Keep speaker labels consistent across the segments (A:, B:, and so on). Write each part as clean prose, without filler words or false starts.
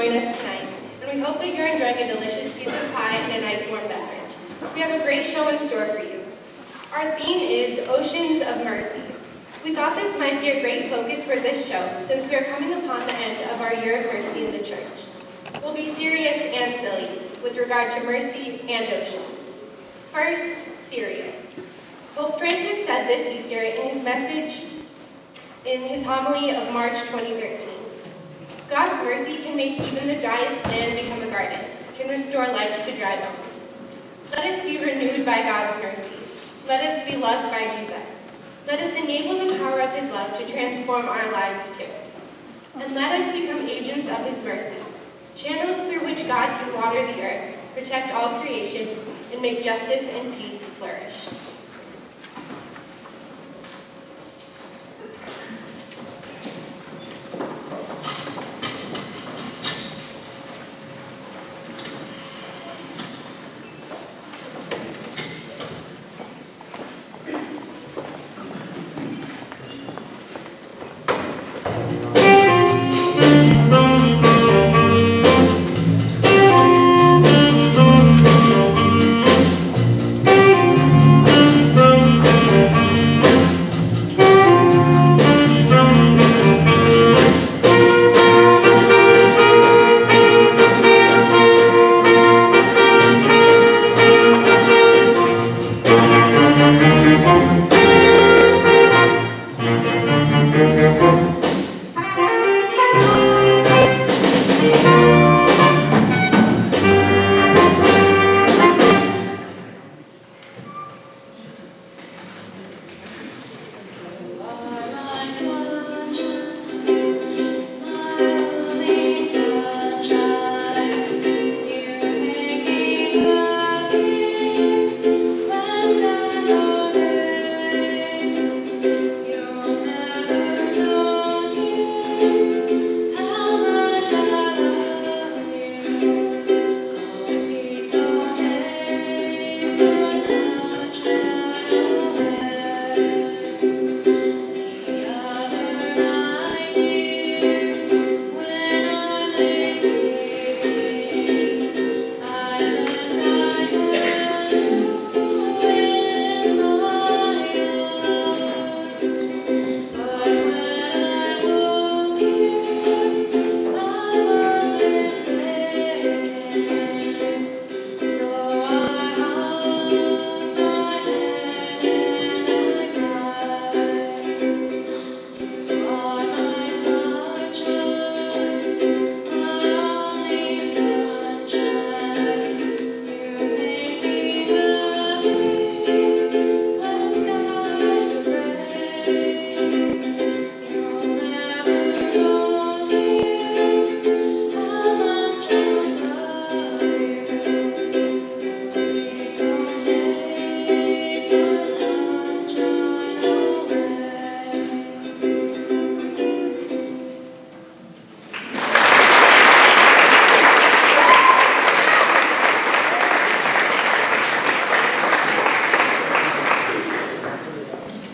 A: join us tonight, and we hope that you're enjoying a delicious piece of pie and a nice warm beverage. We have a great show in store for you. Our theme is Oceans of Mercy. We thought this might be a great focus for this show, since we are coming upon the end of our year of mercy in the church. We'll be serious and silly with regard to mercy and oceans. First, serious. Pope Francis said this Easter in his message in his homily of March 2013. God's mercy can make even the driest land become a garden, can restore life to dry bones. Let us be renewed by God's mercy. Let us be loved by Jesus. Let us enable the power of his love to transform our lives too. And let us become agents of his mercy, channels through which God can water the earth, protect all creation, and make justice and peace flourish.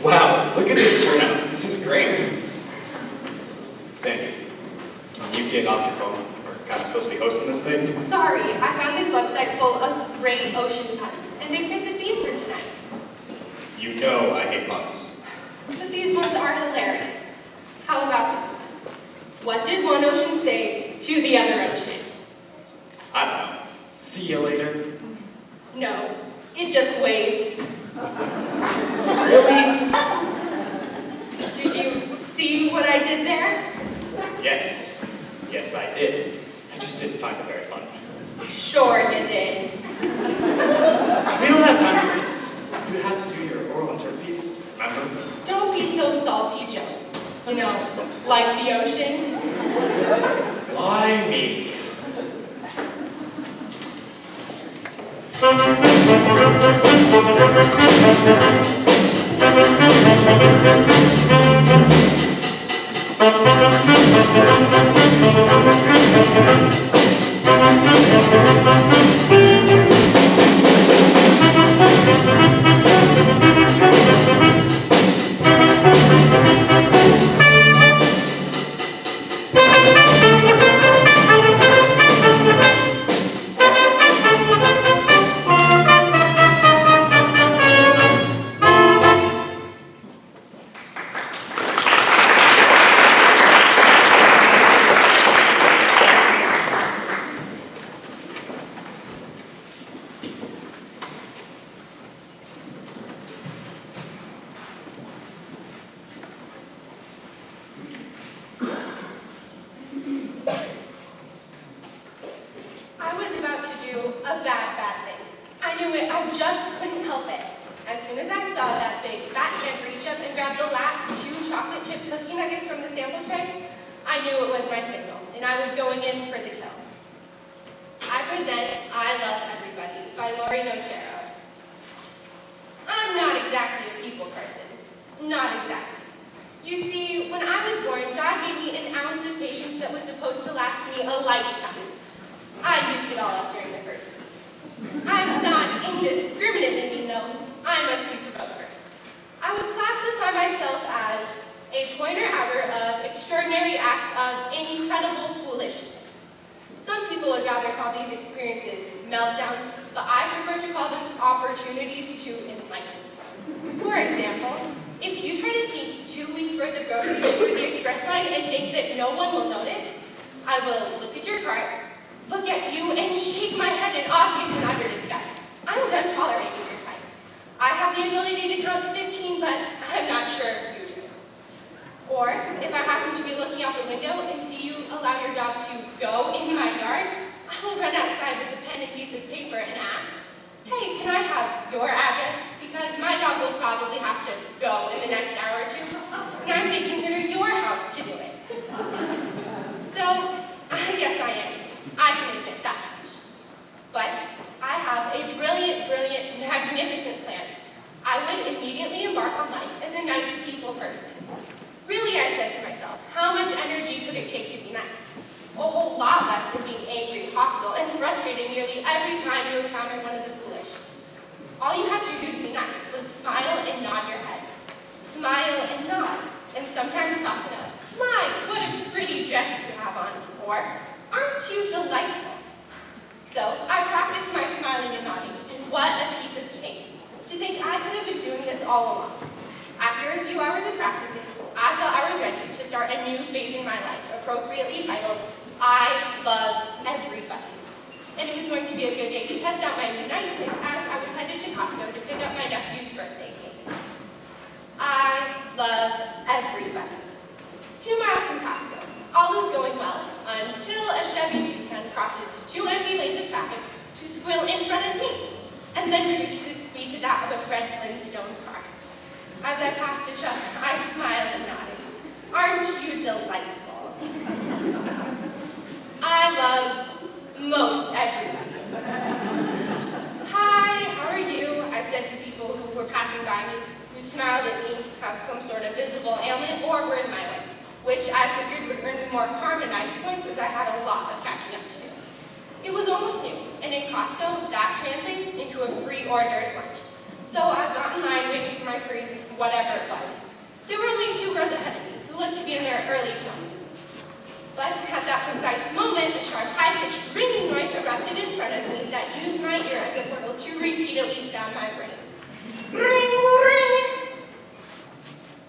B: Wow, look at this turnout. This is great. Sandy, can you get off your phone? We're kind of supposed to be hosting this thing.
A: Sorry, I found this website full of great ocean puns, and they fit the theme for tonight.
B: You know I hate puns.
A: But these ones are hilarious. How about this one? What did one ocean say to the other ocean?
B: I don't know. See you later.
A: No, it just waved.
B: Really?
A: Did you see what I did there?
B: Yes. Yes, I did. I just didn't find it very funny.
A: Sure you did.
B: We don't have time for this. You have to do your oral interpiece, remember?
A: Don't be so salty, Joe. You know, like the ocean.
B: Why me?
A: bad, bad thing. I knew it, I just couldn't help it. As soon as I saw that big fat hand reach up and grab the last 2 chocolate chip cookie nuggets from the sample tray, I knew it was my signal, and I was going in for the kill. I present I Love Everybody by Lori Notero. I'm not exactly a people person. Not exactly. You see, when I was born, God gave me an ounce of patience that was supposed to last me a lifetime. I used it all up during the first week. I'm not indiscriminately mean, though. I must be provoked first. I would classify myself as a pointer-outer of extraordinary acts of incredible foolishness. Some people would rather call these experiences meltdowns, but I prefer to call them opportunities to enlighten. For example, if you try to sneak 2 weeks' worth of groceries through the express line and think that no one will notice, I will look at your cart, look at you, and shake my head in obvious and utter disgust. I'm done tolerating your type. I have the ability to count to 15, but I'm not sure if you do. Or, if I happen to be looking out the window and see you allow your dog to go in my yard, I will run outside with a pen and piece of paper and ask, hey, can I have your address? Because my dog will probably have to go in the next hour or 2, and I'm taking her to your house to do it. So, I guess I am. I can admit that much. But I have a brilliant, brilliant, magnificent plan. I would immediately embark on life as a nice people person. Really, I said to myself, how much energy could it take to be nice? A whole lot less than being angry, hostile, and frustrated nearly every time you encountered one of the foolish. All you had to do to be nice was smile and nod your head. Smile and nod, and sometimes toss it up. My, what a pretty dress you have on. Or, aren't you delightful? So, I practiced my smiling and nodding, and what a piece of cake. To think I could have been doing this all along. After a few hours of practicing, I felt I was ready to start a new phase in my life, appropriately titled, I Love Everybody. And it was going to be a good day to test out my new niceness as I was headed to Costco to pick up my nephew's birthday cake. I love everybody. 2 miles from Costco. All is going well until a Chevy Toucan crosses 2 empty lanes of traffic to squill in front of me, and then reduces its speed to that of a Fred Flintstone car. As I passed the truck, I smiled and nodded. Aren't you delightful? I love most everybody. Hi, how are you? I said to people who were passing by me, who smiled at me, had some sort of visible ailment, or were in my way, which I figured would earn me more karma and ice points as I had a lot of catching up to do. It was almost noon, and in Costco, that translates into a free hors d'oeuvres lunch. So I got in line waiting for my free whatever it was. There were only 2 girls ahead of me, who looked to be in their early 20s. But at that precise moment, a sharp, high-pitched ringing noise erupted in front of me that used my ear as a portal to repeatedly stab my brain. Ring, ring!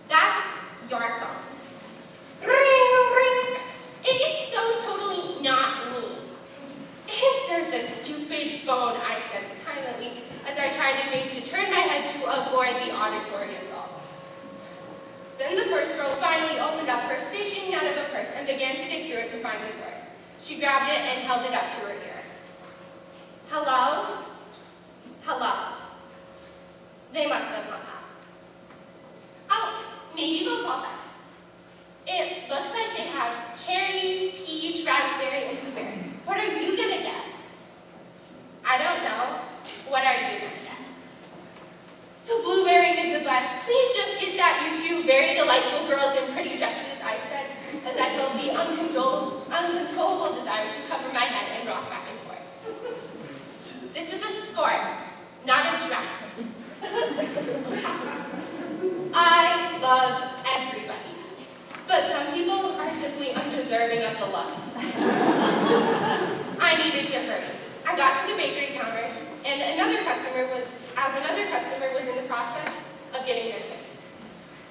A: That's your phone. Ring, ring! It is so totally not me. Answer the stupid phone, I said silently, as I tried in vain to turn my head to avoid the auditory assault. Then the first girl finally opened up her fishing net of a purse and began to dig through it to find the source. She grabbed it and held it up to her ear. Hello? Hello. They must have hung up. Oh, maybe they'll call back. It looks like they have cherry, peach, raspberry, and blueberry. What are you gonna get? I don't know. What are you gonna get? The blueberry is the best. Please just get that, you 2 very delightful girls in pretty dresses, I said, as I felt the uncontrollable desire to cover my head and rock back and forth. This is a skirt, not a dress. I love everybody, but some people are simply undeserving of the love. I needed to hurry. I got to the bakery counter, and another customer was in the process of getting their cake.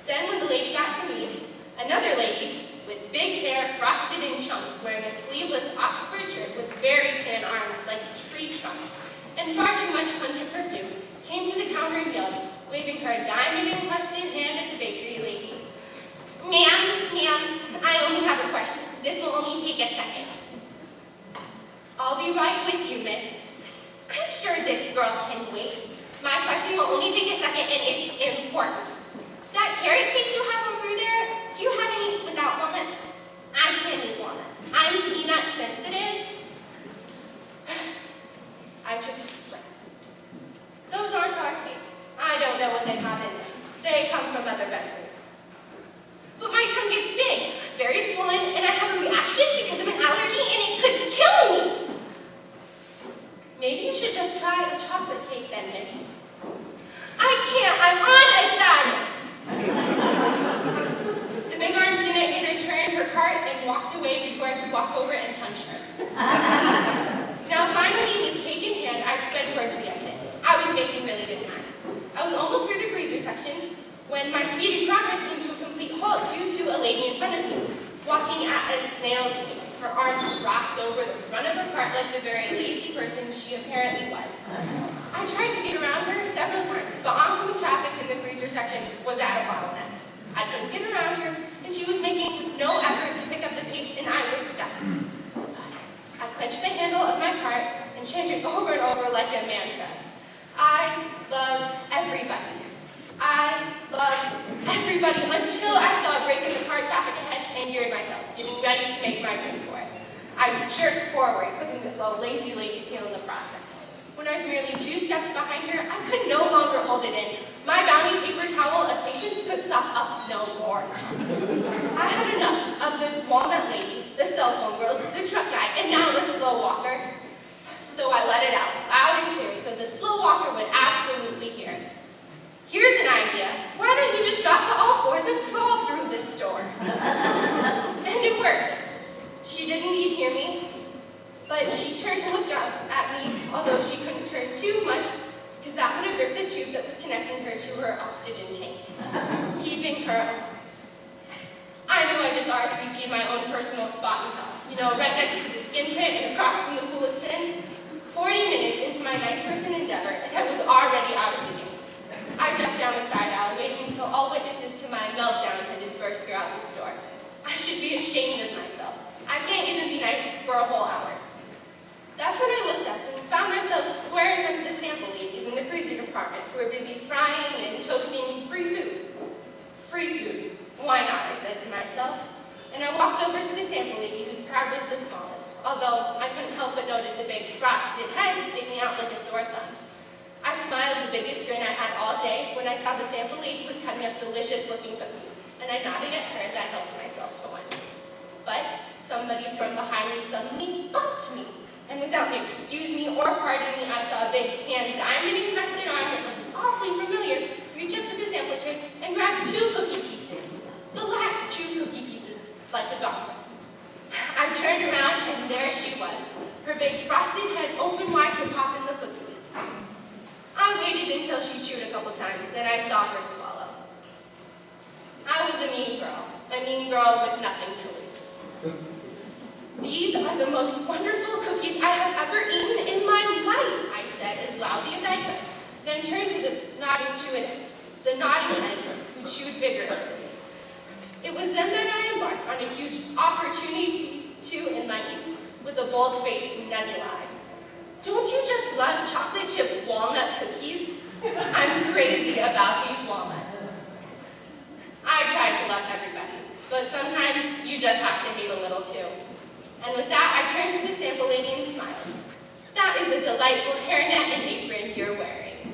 A: Then when the lady got to me, another lady with big hair frosted in chunks, wearing a sleeveless Oxford shirt with very tan arms like tree trunks, and far too much pungent perfume, came to the counter and yelled, waving her diamond-encrusted hand at the bakery lady. Ma'am, I only have a question. This will only take a second. I'll be right with you, miss.
C: I'm sure this girl can wait. My question will only take a second, and it's important. That carrot cake you have over there, do you have any without walnuts? I can't eat walnuts. I'm peanut sensitive. I took a breath. Those aren't our cakes. I don't know what they have in them. They come from other vendors. But my tongue gets big, very swollen, and I have a reaction because of an allergy, and it could kill me. Maybe you should just try a chocolate cake then, miss. I can't. I'm on a diet. The big arm peanut eater turned her cart and walked away before I could walk over and punch her. Now finally, with cake in hand, I sped towards the exit. I was making really good time. I was almost through the freezer section when my speedy progress came to a complete halt due to a lady in front of me, walking at a snail's pace, her arms crossed over the front of her cart like the very lazy person she apparently was. I tried to get around her several times, but oncoming traffic in the freezer section was at a bottleneck. I couldn't get around her, and she was making no effort to pick up the pace, and I was stuck. I clenched the handle of my cart and chanted over and over like a mantra. I love everybody. I love everybody, until I saw a break in the car traffic ahead and geared myself, getting ready to make my break for it. I jerked forward, clipping the slow, lazy lady's heel in the process. When I was merely 2 steps behind her, I could no longer hold it in. My bounty paper towel of patience could suck up no more. I had enough of the walnut lady, the cell phone girls, the truck guy, and now the slow walker. So I let it out, loud and clear, so the slow walker would absolutely hear. Here's an idea. Why don't you just drop to all fours and crawl through the store? And it worked. She didn't even hear me, but she turned and looked up at me, although she couldn't turn too much, because that would have ripped the tube that was connecting her to her oxygen tank, keeping her alive. I knew I just RSVP'd my own personal spot in hell, you know, right next to the skin pit and across from the pool of sin. 40 minutes into my nice person endeavor, and I was already out of the game. I ducked down a side alley, waiting until all witnesses to my meltdown had dispersed throughout the store. I should be ashamed of myself. I can't even be nice for a whole hour. That's when I looked up and found myself square in front of the sample ladies in the freezer department who were busy frying and toasting free food. Free food. Why not, I said to myself. And I walked over to the sample lady whose crowd was the smallest, although I couldn't help but notice the big frosted head sticking out like a sore thumb. I smiled the biggest grin I had all day when I saw the sample lady was cutting up delicious-looking cookies, and I nodded at her as I helped myself to one. But somebody from behind me suddenly bumped me, and without me excuse me or pardon me, I saw a big tan diamond-encrusted arm that looked awfully familiar reach up to the sample tray and grab 2 cookie pieces, the last 2 cookie pieces, like a goblet. I turned around, and there she was, her big frosted head open wide to pop in the cookie bits. I waited until she chewed a couple times, and I saw her swallow. I was a mean girl with nothing to lose. These are the most wonderful cookies I have ever eaten in my life, I said as loudly as I could, then turned to the nodding head who chewed vigorously. It was then that I embarked on a huge opportunity to enlighten with a bold-faced nebula. Don't you just love chocolate chip walnut cookies? I'm crazy about these walnuts. I try to love everybody, but sometimes you just have to hate a little too. And with that, I turned to the sample lady and smiled. That is a delightful hairnet and apron you're wearing.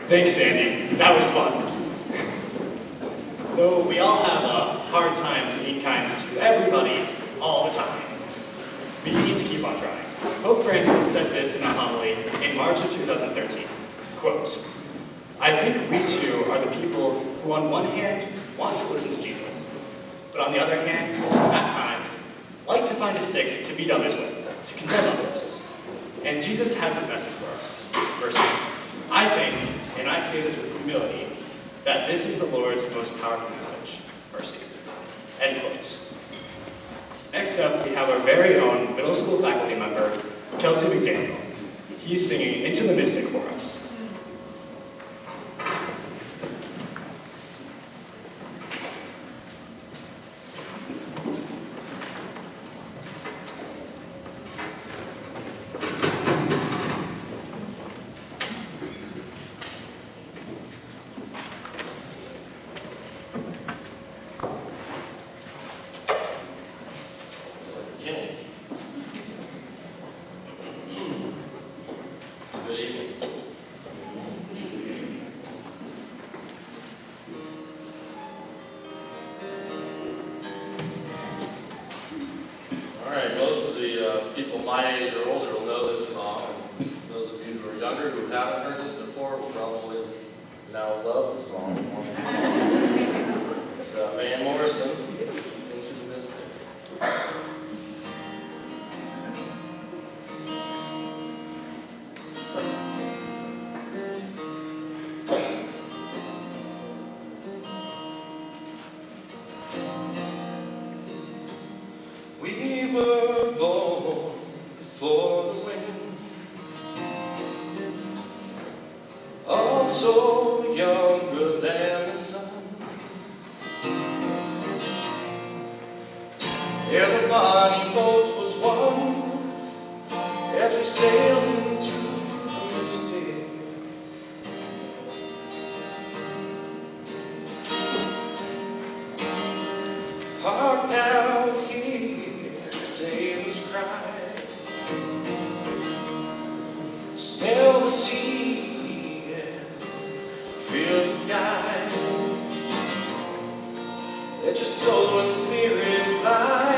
B: Thanks, Sandy. That was fun. Though we all have a hard time being kind to everybody all the time, we need to keep on trying. Pope Francis said this in a homily in March of 2013. Quote, I think we too are the people who on one hand want to listen to Jesus, but on the other hand, at times, like to find a stick to beat others with, to condemn others. And Jesus has his message for us. Verse 8, I think, and I say this with humility, that this is the Lord's most powerful message, mercy. End quote. Next up, we have our very own middle school faculty member, Kelsey McDaniel. He's singing Into the Mystic for us.
D: my age or older will know this song. And those of you who are younger who haven't heard this before will probably now love the song. It's Van Morrison, Into the Mystic. We were born before the wind, also younger than the sun. Yeah, the bonnie boat was one as we sailed into the mystic. Hark now, hear sailors cry, smell the sea and feel the sky. Let your soul and spirit fly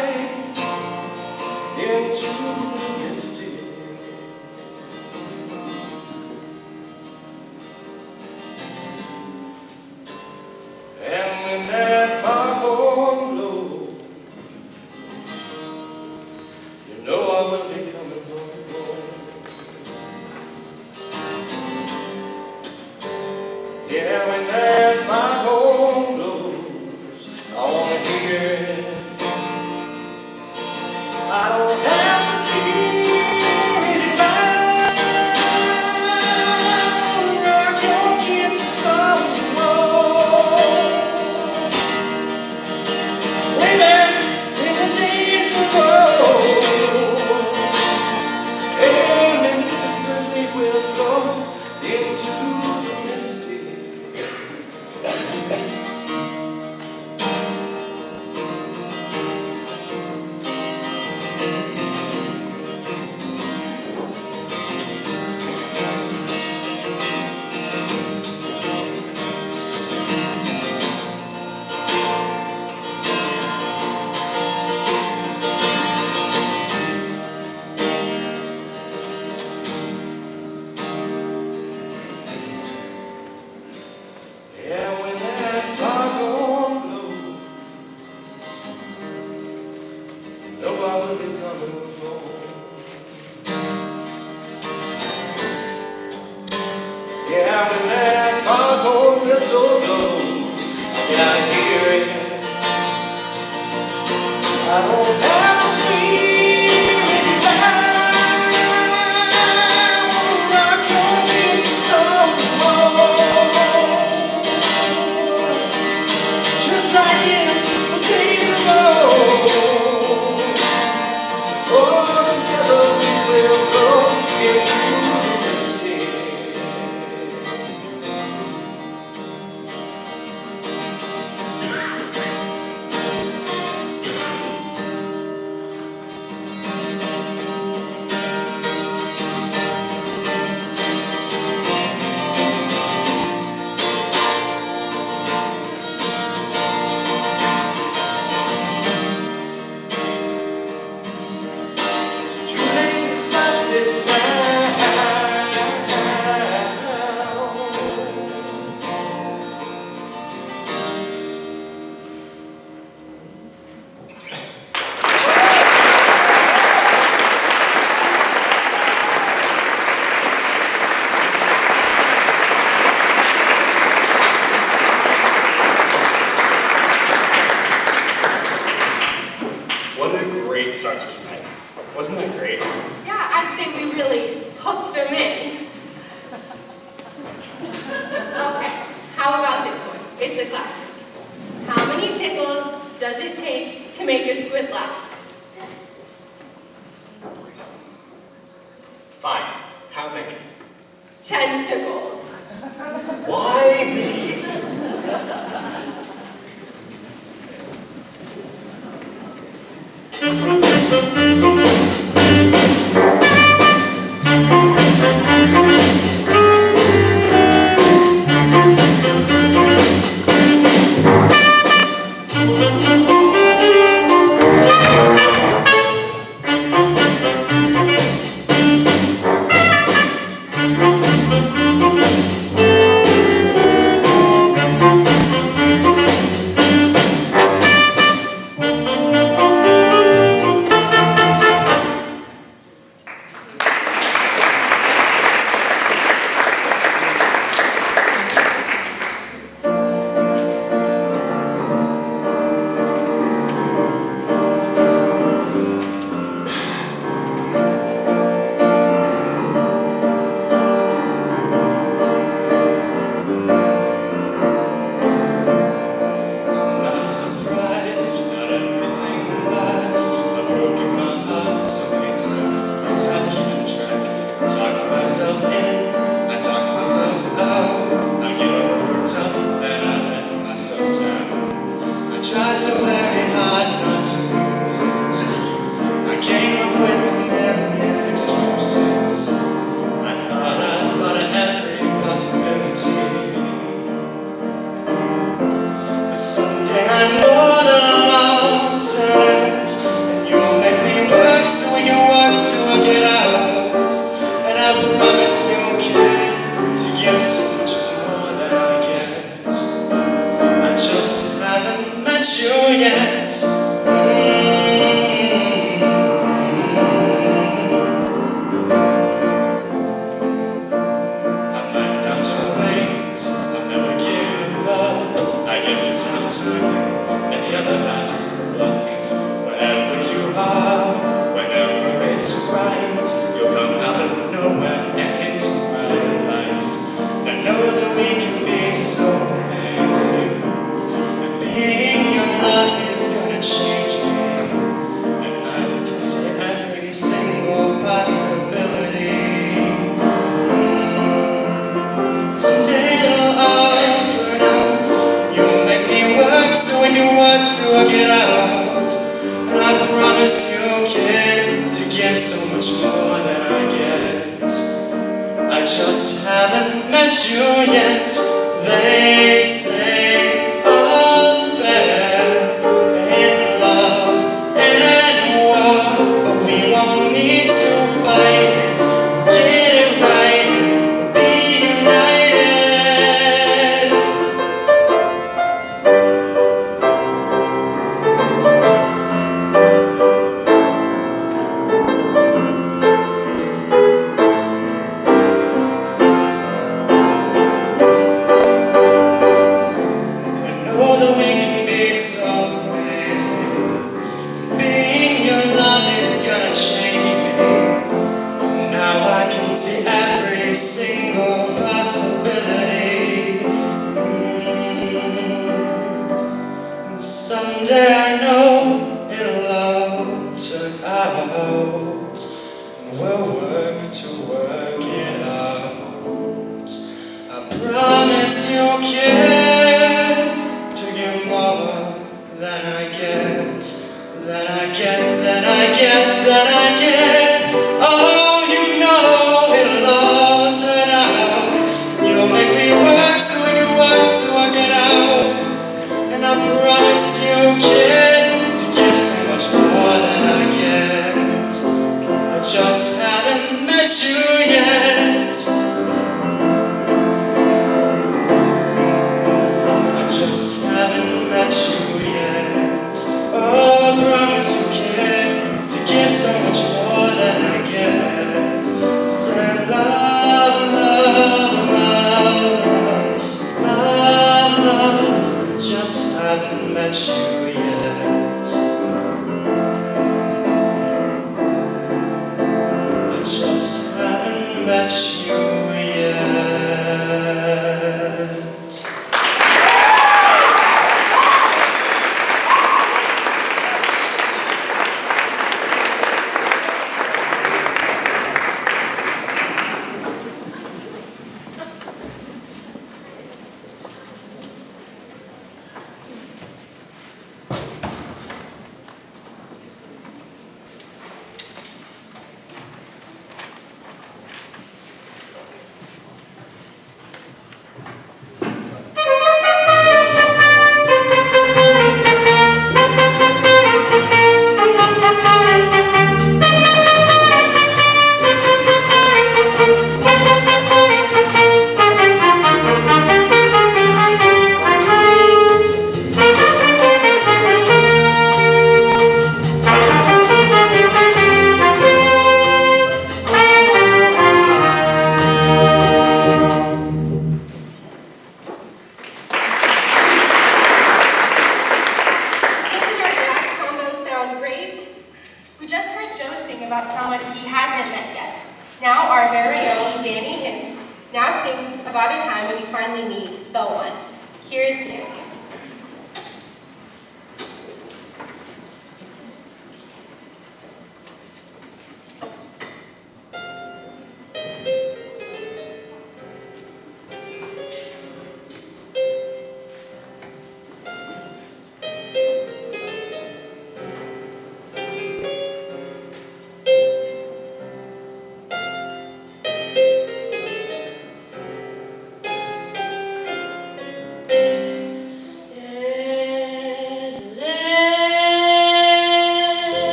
D: into the mystic. And when that foghorn blows, you know I will be coming home. Yeah, when that foghorn blows, I wanna hear it. I don't have to fear it now. Rock your gypsy song more. Way back in the days of old, and magnificently we'll go into the mystic. Yeah, when that foghorn blows, know I will be coming home. Yeah, when that foghorn whistle blows, I gotta hear it. I don't have to fear it now. Rock your gypsy song more. Just like in the days of old. Oh, together we will go into the mystic. It's too late to stop this now.
B: What a great start to tonight. Wasn't that great?
A: Yeah, I'd say we really hooked them in. Okay, how about this one? It's a classic. How many tickles does it take to make a squid laugh?
B: Fine. How many?
A: Tentacles.
B: Why me?
E: Someday I know the long turns, and you'll make me work so we can work to work it out. And I promise you, kid, to give so much more than I get. I just haven't met you yet. I might have to wait, I'll never give up. I guess it's half time, and the other half's luck. Wherever you are, whenever it's right, you'll come out of nowhere and into my life. I know that we can be so amazing, and being your love is gonna change me. And I can see every single possibility. Someday it'll all turn out, and you'll make me work so we can work to work it out. And I promise you, kid, to give so much more than I get. I just haven't met you yet. They say all's fair in love and war, but we won't need to fight it. Get it right, we'll be united. I know that we can be so amazing. Being your love is gonna change me. Now I can see every single possibility. Someday I know it'll all turn out, and we'll work to work it out. I promise you, kid, to give more than I get, than I get, than I get, than I get. Oh, you know it'll all turn out. You'll make me work so we can work to work it out. And I promise you, kid, to give so much more than I get. I just haven't met you yet. I just haven't met you yet. Oh, I promise you, kid, to give so much more than I get. Say love, love, love, love, love. I just haven't met you yet. I just haven't met you yet.
A: Doesn't our gas combo sound great?
C: We just heard Joe sing about someone he hasn't met yet. Now our very own Danny Hintz now sings about a time when you finally meet the one. Here's Danny.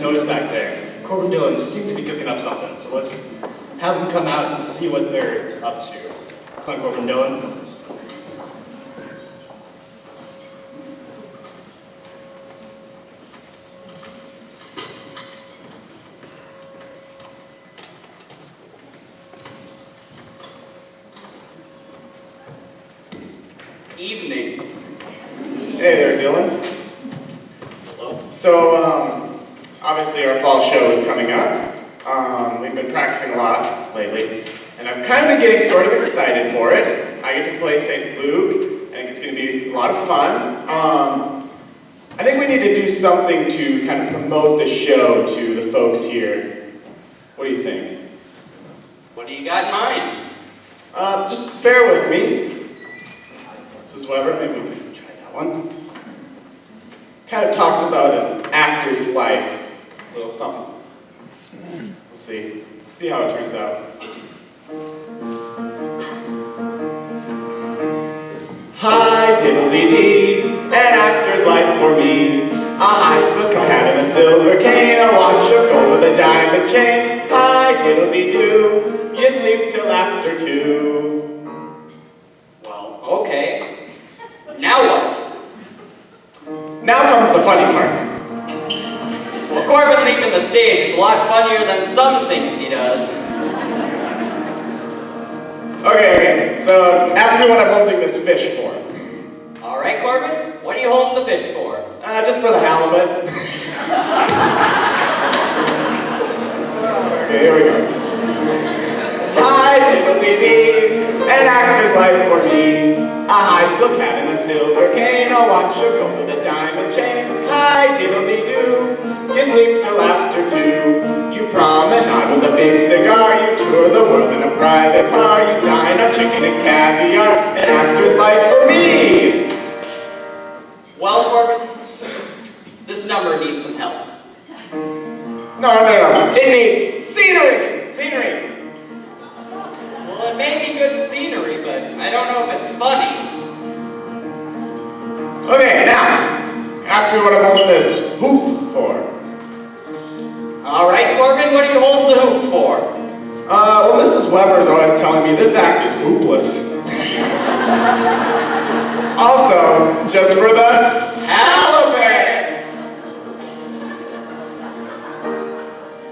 B: noticed back there, Corbin Dillon seemed to be cooking up something, so let's have them come out and see what they're up to. Come on, Corbin Dillon.
F: Evening.
B: Hey there, Dylan.
F: Hello.
B: So, obviously our fall show is coming up. We've been practicing a lot lately, and I've kind of been getting sort of excited for it. I get to play St. Luke. I think it's going to be a lot of fun. I think we need to do something to kind of promote the show to the folks here. What do you think?
F: What do you got in mind?
B: Just bear with me. Mrs. Weber, maybe we could try that one. Kind of talks about an actor's life. A little something. We'll see. See how it turns out. Hi, diddle-dee-dee, an actor's life for me. A high silk hat and a silver cane, a watch of gold with a diamond chain. Hi, diddle-dee-doo, you sleep till after 2.
F: Well, okay. Now what?
B: Now comes the funny part.
F: Well, Corbin leaping the stage is a lot funnier than some things he does.
B: Okay, so ask me what I'm holding this fish for.
F: All right, Corbin, what are you holding the fish for?
B: Just for the halibut. Okay, here we go. Hi, diddle-dee-dee, an actor's life for me. A high silk hat and a silver cane, a watch of gold with a diamond chain. Hi, diddle-dee-doo, you sleep till after 2. You promenade with a big cigar, you tour the world in a private car, you dine on chicken and caviar, an actor's life for me.
F: Well, Corbin, this number needs some help.
B: No, it needs scenery, scenery.
F: Well, it may be good scenery, but I don't know if it's funny.
B: Okay, now, ask me what I'm holding this hoop for.
F: All right, Corbin, what are you holding the hoop for?
B: Well, Mrs. Weber's always telling me this act is hoopless. Also, just for the halibut!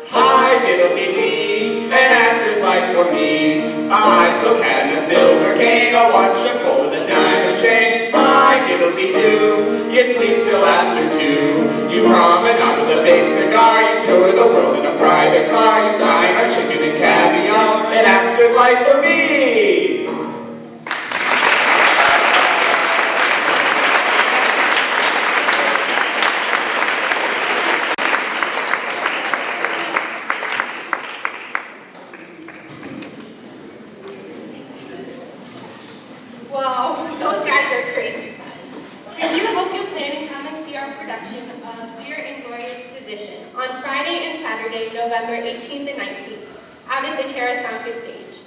B: Hi, diddle-dee-dee, an actor's life for me. A high silk hat and a silver cane, a watch of gold with a diamond chain. Hi, diddle-dee-doo, you sleep till after 2. You promenade with a big cigar, you tour the world in a private car, you dine on chicken and caviar, an actor's life for me.
C: Wow, those guys are crazy fun. We do hope you'll plan and come and see our production of Dear Inglorious Physician on Friday and Saturday, November 18th and 19th, out at the Terrasanka stage.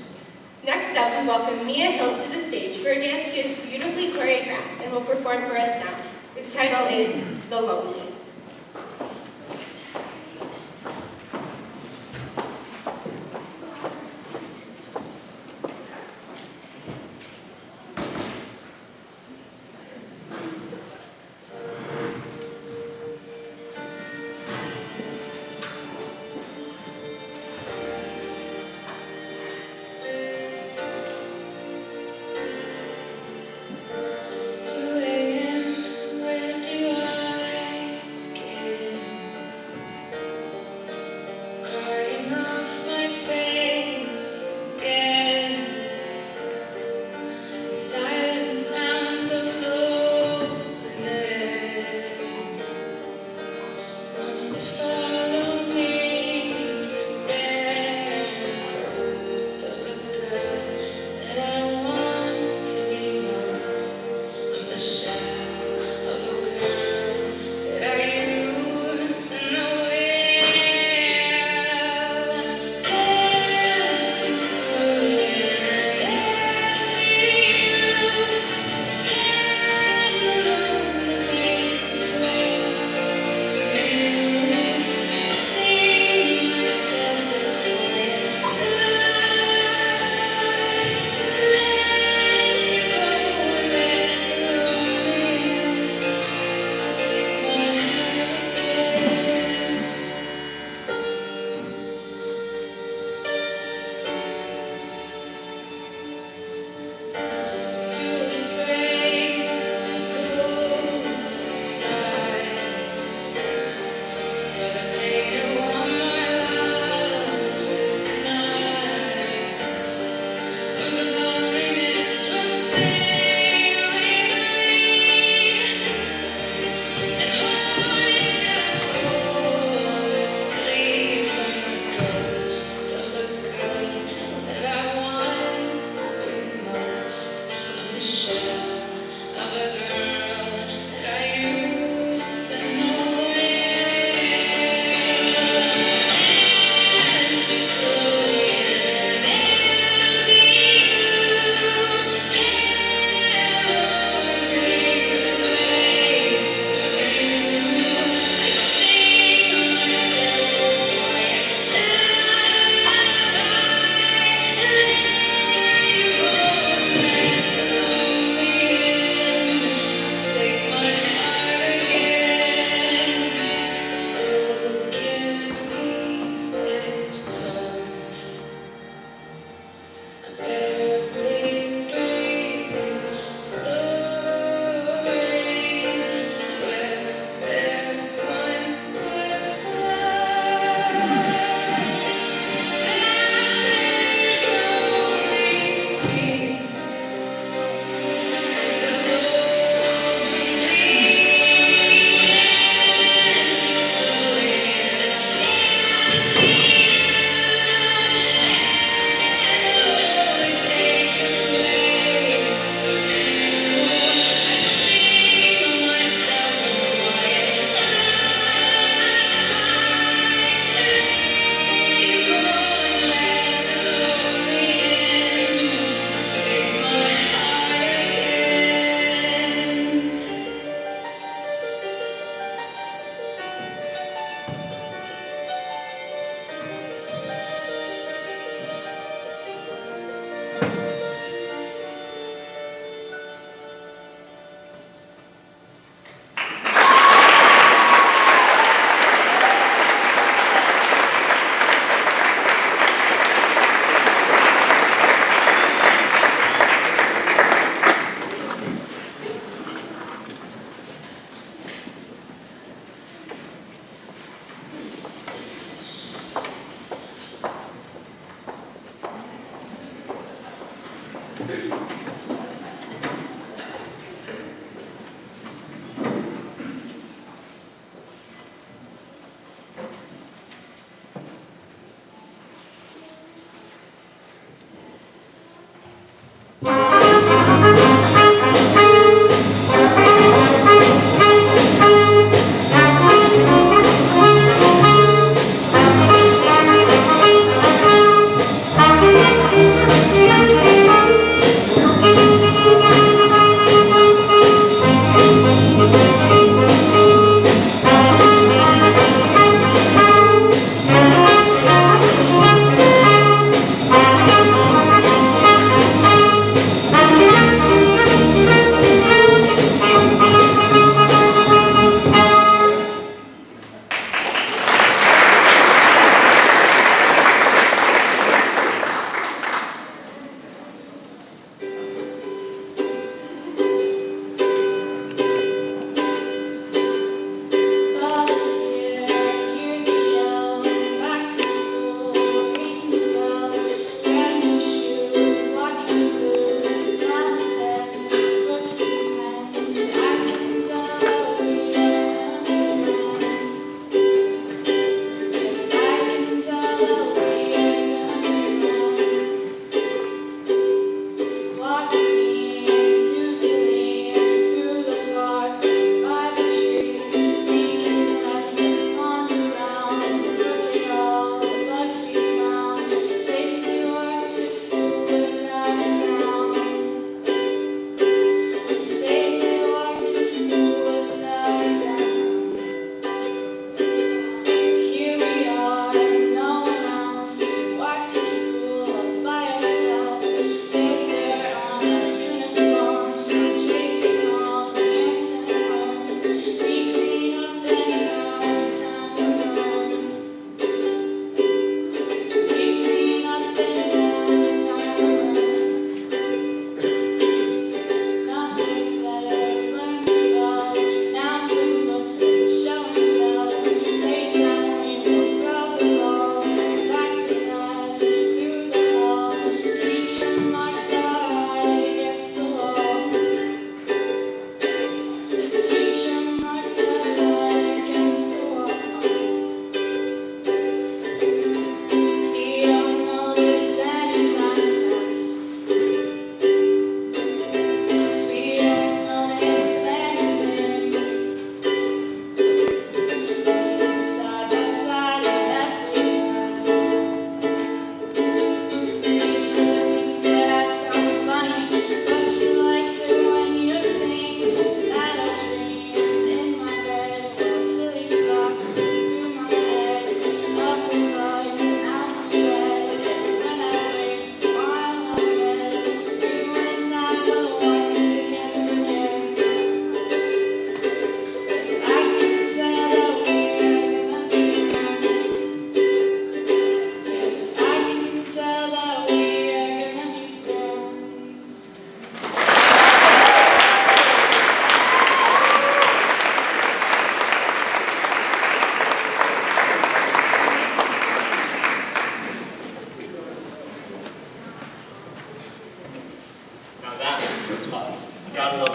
C: Next up, we welcome Mia Hilt to the stage for a dance she has beautifully choreographed and will perform for us now. Its title is The Lonely.
G: Where do I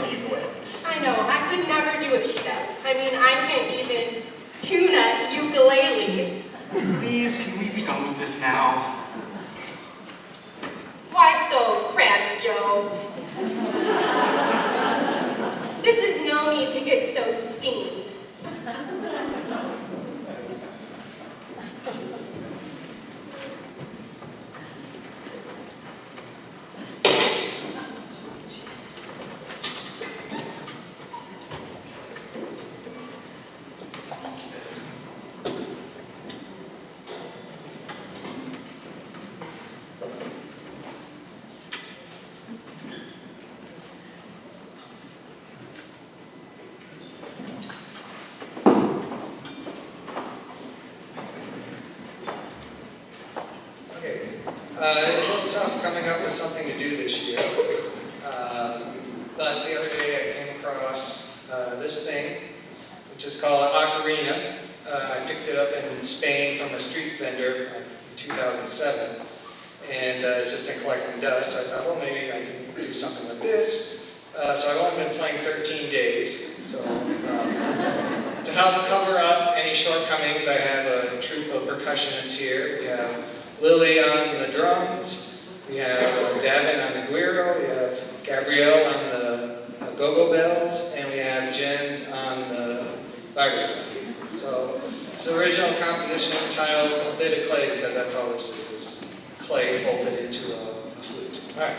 B: the ukuleles.
C: I know, I could never do what she does. I mean, I can't even tune a ukulele.
B: Please, can we be done with this now?
C: Why so crabby, Joe? This is no need to get so steamed.
G: It was a little tough coming up with something to do this year, but the other day I came across this thing, which is called an ocarina. I picked it up in Spain from a street vendor in 2007, and it's just been collecting dust. So I thought, well, maybe I can do something with this. So I've only been playing 13 days, so to help cover up any shortcomings, I have a troupe of percussionists here. We have Lily on the drums, we have Davin on the guiro, we have Gabrielle on the go-go bells, and we have Jens on the vibraphone. So it's the original composition titled A Bit of Clay, because that's all this is clay folded into a flute. All right.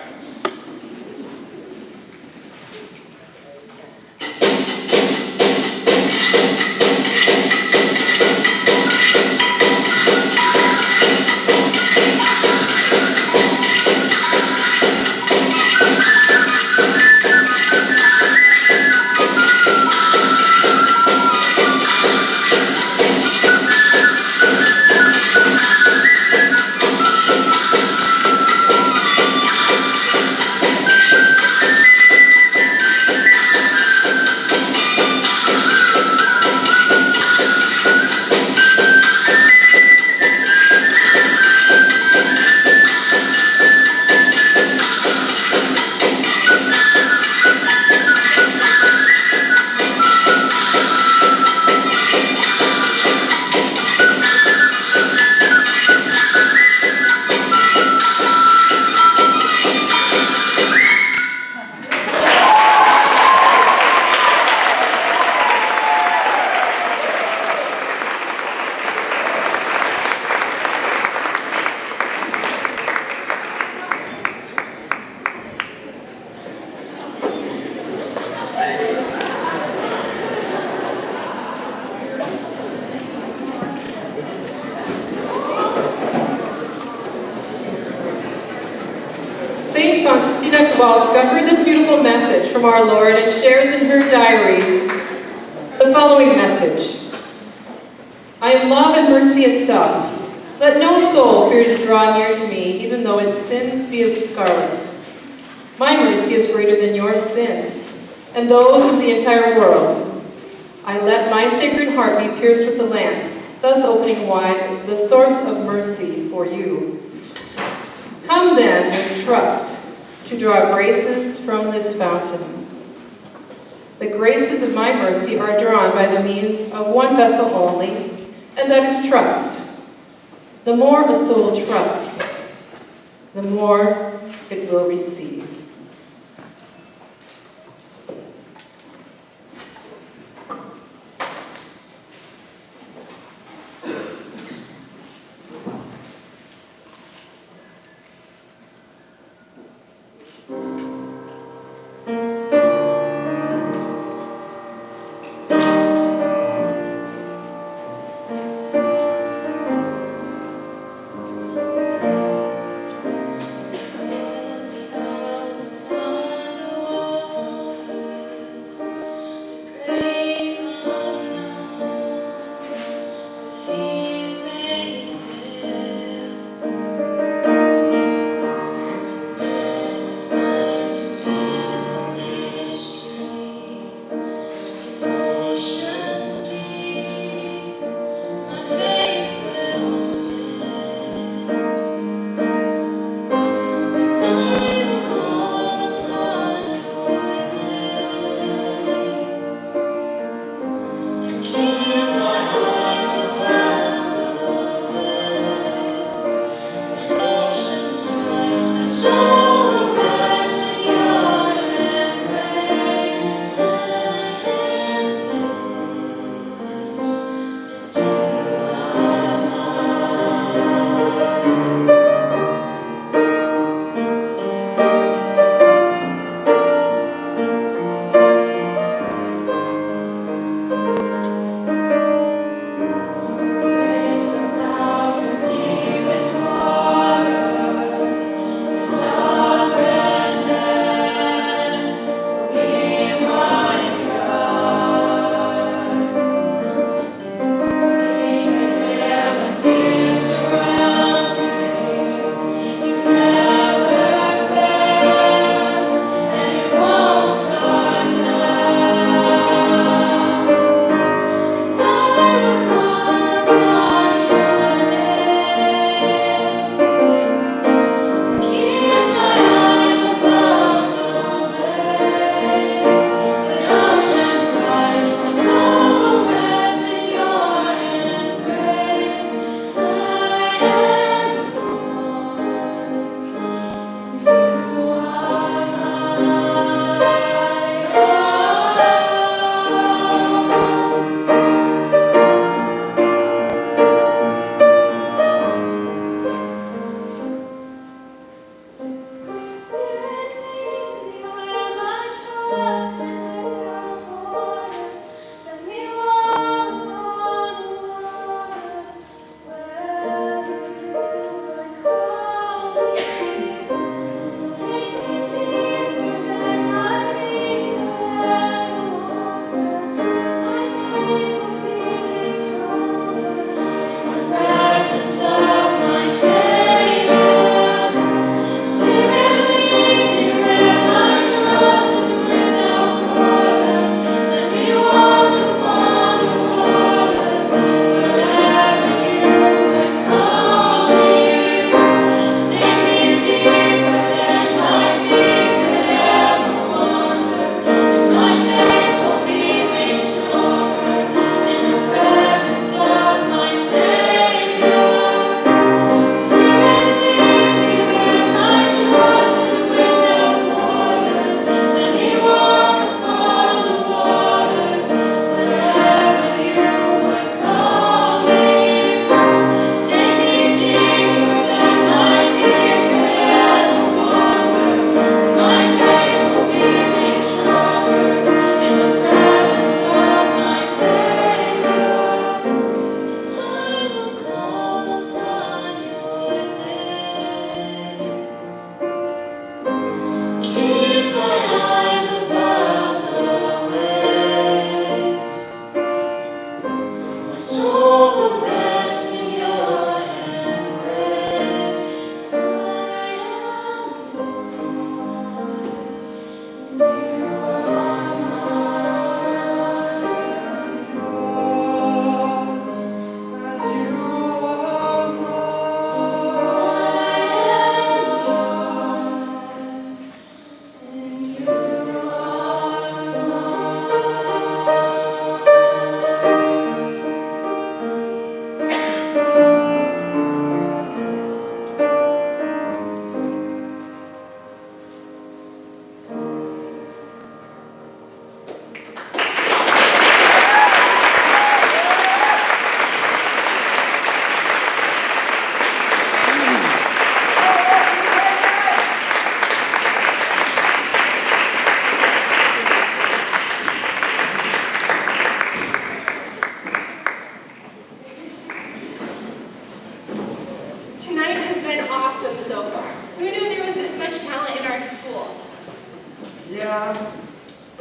H: Saint Faustina Kowalska heard this beautiful message from our Lord and shares in her diary the following message. I am love and mercy itself. Let no soul fear to draw near to me, even though its sins be as scarlet. My mercy is greater than your sins, and those of the entire world. I let my sacred heart be pierced with the lance, thus opening wide the source of mercy for you. Come then with trust to draw graces from this fountain. The graces of my mercy are drawn by the means of one vessel only, and that is trust. The more a soul trusts, the more it will receive.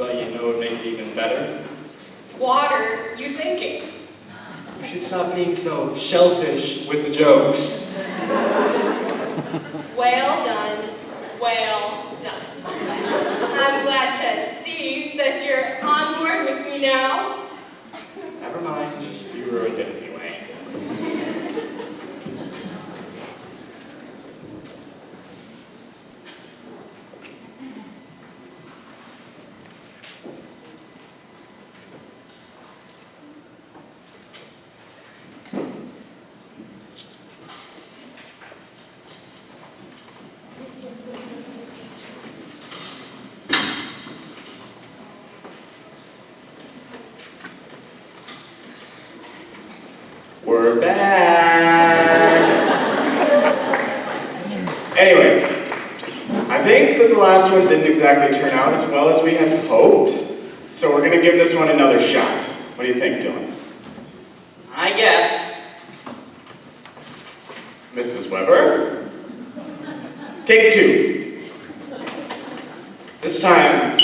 B: But you know what would make it even better?
C: Water, you're thinking.
B: You should stop being so shellfish with the jokes.
C: Well done, well done. I'm glad to see that you're on board with me now.
B: Never mind, you ruined it anyway. We're back! Anyways, I think that the last one didn't exactly turn out as well as we had hoped, so we're going to give this one another shot. What do you think, Dylan?
F: I guess.
B: Mrs. Weber? Take two. This time,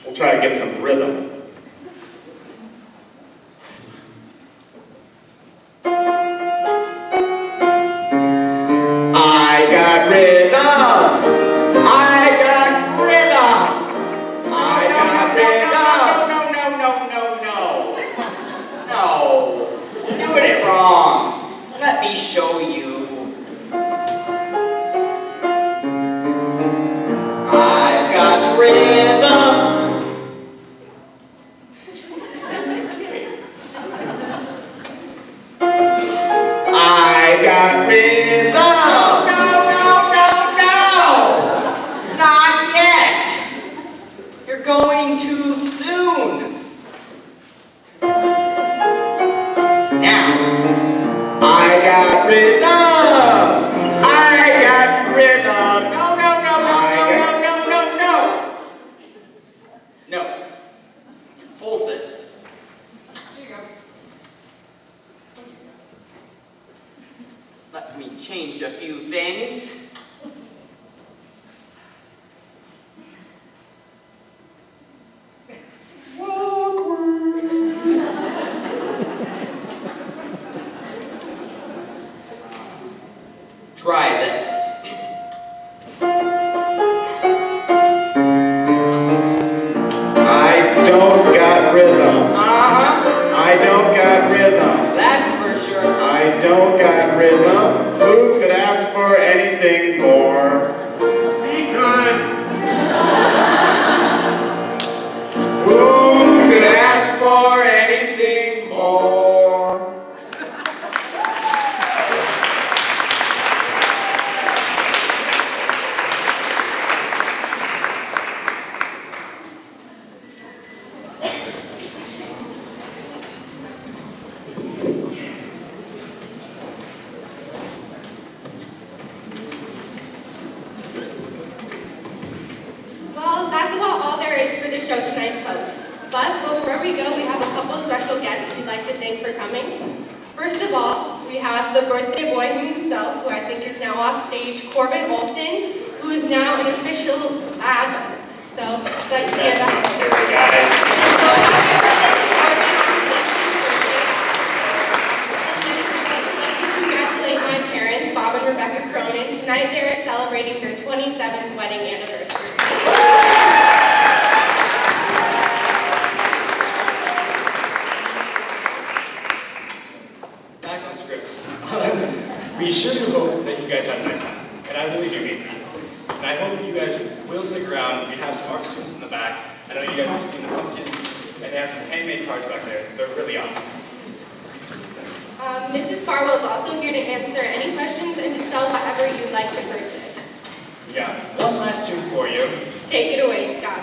B: we'll try to get some rhythm. I got rhythm! I got rhythm! I got rhythm!
F: No. Doing it wrong. Let me show you. I've got rhythm.
B: I got rhythm!
F: No! Not yet. You're going too soon. Now.
B: I got rhythm! I got rhythm!
F: No. Hold this.
C: Here you go.
F: Let me change a few things. Try this.
B: I don't got rhythm.
F: Uh-huh.
B: I don't got rhythm.
F: That's for sure.
B: I don't got rhythm. Who could ask for anything more?
E: Be good.
B: Who could ask for anything more?
A: Well, that's about all there is for the show tonight, folks. But before we go, we have a couple special guests we'd like to thank for coming. First of all, we have the birthday boy himself, who I think is now off stage, Corbin Olson, who is now an official adult. So, I'd like to give
B: That's not
A: a
B: scary, guys.
A: So, happy birthday to Corbin on his 60th birthday. And then I'd like to congratulate my parents, Bob and Rebecca Cronin. Tonight they are celebrating their 27th wedding anniversary.
B: Back on scripts. We sure do hope that you guys had a nice time, and I really do mean that. And I hope you guys will stick around. We have some art students in the back. I know you guys have seen the pumpkins, and they have some handmade cards back there. They're really awesome.
A: Mrs. Farwell is also here to answer any questions and to sell whatever you'd like to purchase.
B: Yeah, one last tune for you.
A: Take it away, Scott.